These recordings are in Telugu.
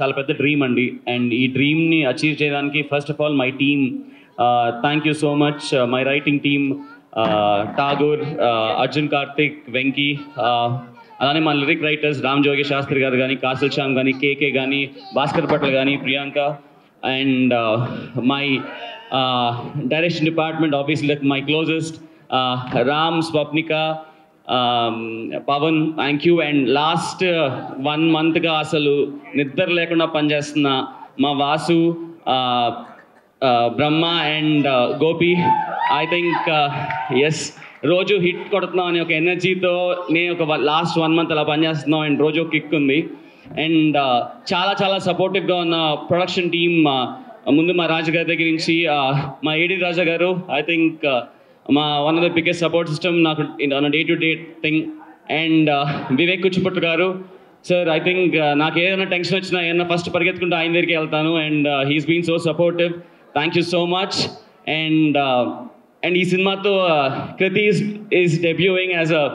చాలా పెద్ద డ్రీమ్ అండి. అండ్ ఈ డ్రీమ్ని అచీవ్ చేయడానికి first of all my team, thank you so much. My writing team, Tagore, Arjun Karthik, Venky, అలానే మా లిరిక్ రైటర్స్ రామ్ జోగి శాస్త్రి గారు కానీ, కాసుల్ శ్యామ్ కానీ, కేకే కానీ, భాస్కర్ పట్ల కానీ, Priyanka, and my direction department, obviously my closest Ram, Swapnika, Pavan, thank you. And last 1 monthగా అసలు నిద్ర లేకుండా పనిచేస్తున్న మా Vasu, Brahma and Gopi. I think yes, రోజు హిట్ కొడుతున్నాం అనే ఒక ఎనర్జీతో నేను ఒక లాస్ట్ 1 month అలా పనిచేస్తున్నాం. అండ్ రోజు ఒక కిక్ ఉంది. అండ్ చాలా చాలా సపోర్టివ్గా ఉన్న ప్రొడక్షన్ టీమ్, ముందు మా రాజు గారి దగ్గర నుంచి మా ఏడి రాజా గారు, ఐ థింక్ మా one of the biggest support system నాకు day to day thing. And Vivek Kuchibhotla గారు సార్, ఐ థింక్ నాకు ఏదైనా టెన్షన్ వచ్చినా ఏదైనా ఫస్ట్ పరిగెత్తుకుంటూ ఆయన దగ్గరికి వెళ్తాను. And he's been so supportive, thank you so much. And ఈ సినిమాతో Kriti is debuting as a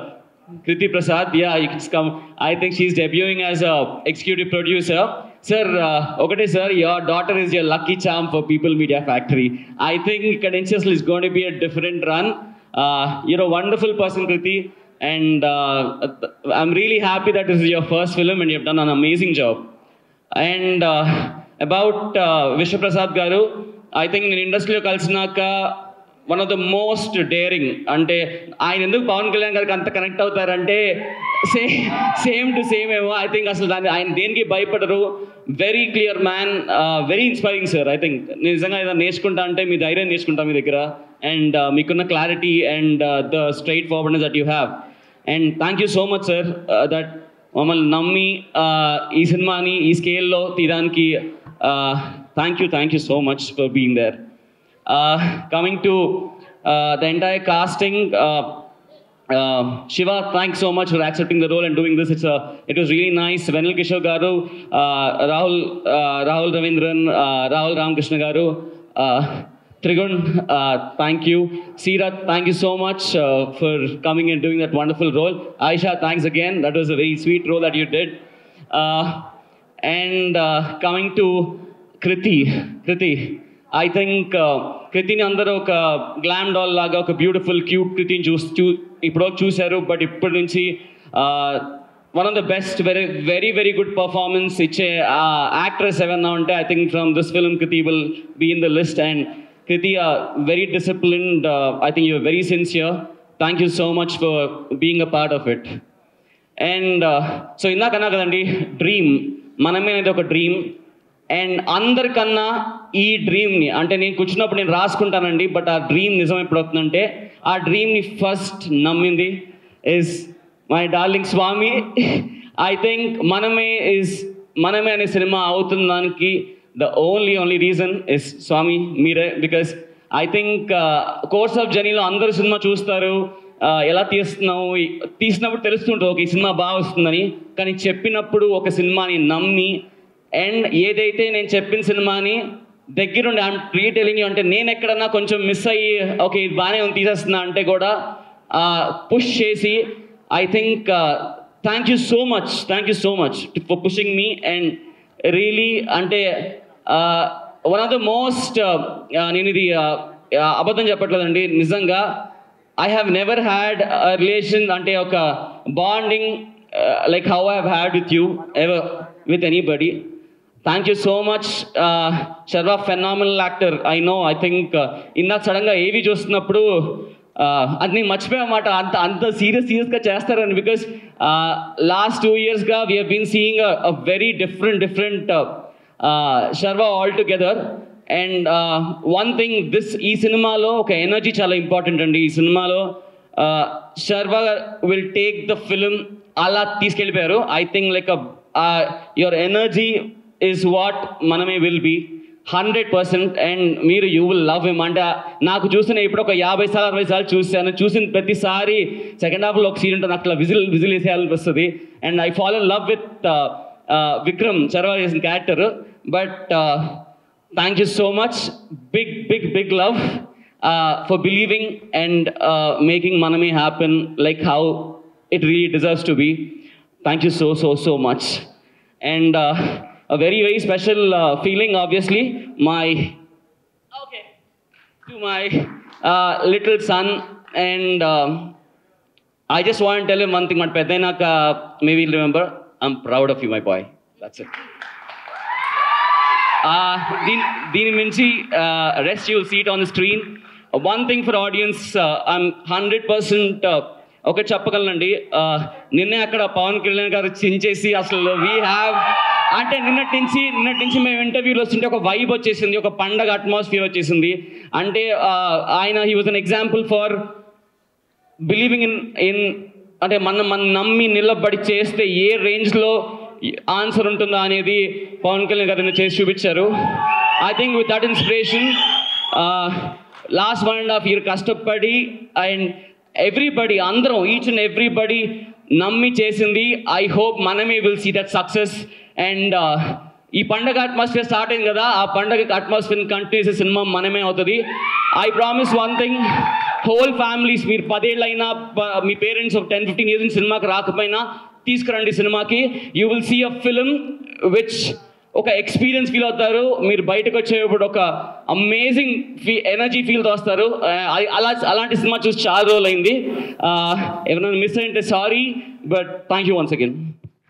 Kriti Prasad, yeah, it's come. I think she's debuting as a executive producer. Sir, okay sir, your daughter is your lucky charm for People Media Factory. I think Cadential is going to be a different run. You're a wonderful person, Kriti, and I'm really happy that this is your first film and you've done an amazing job. And about Vishwa Prasad Garu, I think in industry lo kalsinaka one of the most daring. అంటే ఆయన ఎందుకు పవన్ కళ్యాణ్ గారికి అంత కనెక్ట్ అవుతారంటే సేమ్ టు సేమ్ ఏమో. ఐ థింక్ అసలు దాన్ని ఆయన దేనికి భయపడరు. Very clear man, very inspiring sir. I think నిజంగా ఏదైనా నేర్చుకుంటా అంటే మీ ధైర్యం నేర్చుకుంటా మీ దగ్గర. అండ్ మీకున్న clarity and the straight forwardness that you have. And thank you so much sir that మమ్మల్ని నమ్మి ఈ సినిమాని ఈ స్కేల్లో తీయడానికి thank you so much for being there. Coming to the entire casting, Shiva, thanks so much for accepting the role and doing this. It was really nice. Venil Kishore Garu, Rahul Ravindran, Rahul Ramakrishna Garu, Trigun, thank you. Seerat, thank you so much for coming and doing that wonderful role. Aisha, thanks again. That was a very sweet role that you did. And coming to Kriti, I think కృతిని అందరూ ఒక గ్లామ్ డాల్ లాగా, ఒక బ్యూటిఫుల్ క్యూట్ కృతిని ఇప్పుడు చూశారు. బట్ ఇప్పటి నుంచి one of the best, very very good performance ఇచ్చే యాక్ట్రెస్ ఎవరన్నా ఉంటే I think from this film Kriti will be in the list. And Kriti very disciplined, I think you're very sincere. Thank you so much for being a part of it. And so ఇందాకన్నా కదండి డ్రీమ్, మనమే అనేది ఒక డ్రీమ్. అండ్ అందరికన్నా ఈ డ్రీమ్ని, అంటే నేను కూర్చున్నప్పుడు నేను రాసుకుంటానండి, బట్ ఆ డ్రీమ్ నిజం ఎప్పుడు అవుతుందంటే ఆ డ్రీమ్ని ఫస్ట్ నమ్మింది is my darling Swami. I think Manamey అనే సినిమా అవుతుందానికి the only reason is Swami, మీరే. Because I think course of జర్నీలో అందరూ సినిమా చూస్తారు, ఎలా తీసినప్పుడు తెలుస్తుంటుంది ఓకే ఈ సినిమా బాగా వస్తుందని. కానీ చెప్పినప్పుడు ఒక సినిమాని నమ్మి అండ్ ఏదైతే నేను చెప్పిన సినిమాని దగ్గరుండి ఐఎమ్ రీటెలింగ్ యూ, అంటే నేను ఎక్కడన్నా కొంచెం మిస్ అయ్యి ఓకే ఇది బాగానే ఉంది తీసేస్తున్నా అంటే కూడా పుష్ చేసి I think thank you so much for pushing me. And really అంటే వన్ ఆఫ్ ద మోస్ట్, నేను ఇది అబద్ధం చెప్పట్లేదండి, నిజంగా I have never had a relation, అంటే ఒక bonding like how I have had with you ever with anybody. Thank you so much Sharwa, phenomenal actor. I think ఇందాక సడన్గా ఏవి చూస్తున్నప్పుడు అది నేను మర్చిపోయామాట, అంత సీరియస్గా చేస్తారని. బికాస్ లాస్ట్ 2 yearsగా we been seeing a very different Sharwa altogether. And one thing ఈ సినిమాలో ఒక ఎనర్జీ చాలా ఇంపార్టెంట్ అండి. ఈ సినిమాలో Sharwa will take the film అలా తీసుకెళ్ళిపోయారు. I think like your energy is what Manamey will be 100%. And మీరు యూ విల్ లవ్ హిమ్. అంటే నాకు చూసిన ఇప్పుడు ఒక 50 సార్లు 60 సార్లు చూసిన ప్రతిసారి సెకండ్ హాఫ్లో ఒక సీన్ ఉంటుంది, అట్లా విజిల్ వేసేయాలనిపిస్తుంది. And I fall in love with Vikram Sharwa చేసిన character. But thank you so much, big love for believing and making Manamey happen like how it really deserves to be. Thank you so much. And a very, very special feeling, obviously. To my little son, and I just want to tell him one thing, but Pedainaka, maybe he'll remember, I'm proud of you, my boy. That's it. Dini Minchi, rest you'll see it on the screen. One thing for audience, I'm 100% okay చెప్పగలనండి. నిన్నే అక్కడ పవన్ కళ్యాణ్ గారు చించేసి అసలు వీ హ్యావ్ అంటే నిన్నటి నుంచి మేము ఇంటర్వ్యూలో వస్తుంటే ఒక వైబ్ వచ్చేసింది, ఒక పండగ అట్మాస్ఫియర్ వచ్చేసింది. అంటే ఆయన he was an example for believing in అంటే మనం నమ్మి నిలబడి చేస్తే ఏ రేంజ్లో ఆన్సర్ ఉంటుందా అనేది పవన్ కళ్యాణ్ గారు చేసి చూపించారు. I think with that inspiration last 1.5 year కష్టపడి అండ్ ఎవ్రీబడి అందరం ఈచ్ అండ్ ఎవ్రీబడి నమ్మి చేసింది. ఐ హోప్ మనమే will see that success. And ఈ పండగ అట్మాస్ఫియర్ స్టార్ట్ అయింది కదా, ఆ పండగ అట్మాస్ఫియర్ కంటిన్యూ చేసే సినిమా మనమే అవుతుంది. I promise one thing, whole families మీరు 10 ఏళ్ళైనా మీ పేరెంట్స్ ఒక 10-15 years సినిమాకి రాకపోయినా తీసుకురండి సినిమాకి. You will see a film which ఒక ఎక్స్పీరియన్స్ ఫీల్ అవుతారు. మీరు బయటకు వచ్చేటప్పుడు ఒక అమేజింగ్ ఎనర్జీ ఫీల్తో వస్తారు. అలాంటి సినిమా చూసి చాలా రోజులు అయింది. ఎవరైనా మిస్ అయింటే sorry, but thank you once again.